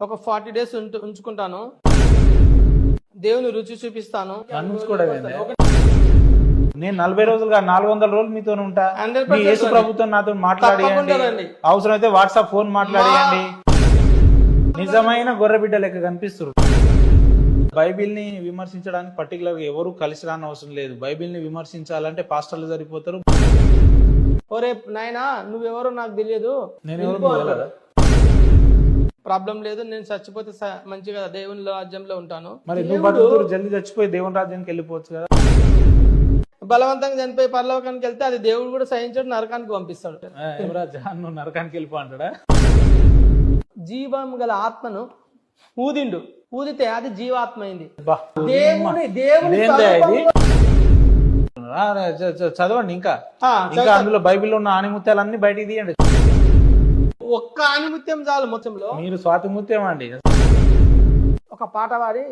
ఒక 40 days ఉంచుకుంటాను, దేవుని రుచి చూపిస్తాను. నేను 40 రోజులుగా 400 రోజులు మీతో ఉంటా. 100% మీ యేసు ప్రభుత్వం నాతో మాట్లాడియండి, రండి. అవసరమైతే వాట్సాప్ ఫోన్ మాట్లాడియండి. నిజమైన గొర్రెబిడ్డ లెక్క కనిపిస్తారు. బైబిల్ ని విమర్శించడానికి పర్టికులర్ గా ఎవరు కలిసి రాని అవసరం లేదు. బైబిల్ ని విమర్శించాలంటే పాస్టర్లు సరిపోతారు. ఒరే నాయనా, నువ్వెవరో నాకు తెలియదు, ప్రాబ్లం లేదు, నేను చచ్చిపోతే మంచిగా దేవుని రాజ్యంలో ఉంటాను. మరి నువ్వు బతుకుతారు, జల్దీ చచ్చిపోయి దేవుని రాజ్యానికి వెళ్ళిపోవచ్చు కదా. బలవంతంగా చనిపోయి పరలోకానికి వెళ్తే అది దేవుడు కూడా సహించాడు, నరకానికి పంపిస్తాడు. నువ్వు నరకానికి వెళ్ళిపో అంటాడా? జీవం గల ఆత్మను ఊదిండు, ఊదితే అది జీవాత్మ అయింది. చదవండి ఇంకా అందులో బైబిల్లో ఉన్న ఆణిముత్యాలన్నీ బయటికి తీయండి. ఒక్క ఆణిముత్యం చాలు మొత్తంలో. మీరు స్వాతిముత్యం అండి. ఒక పాట పాడి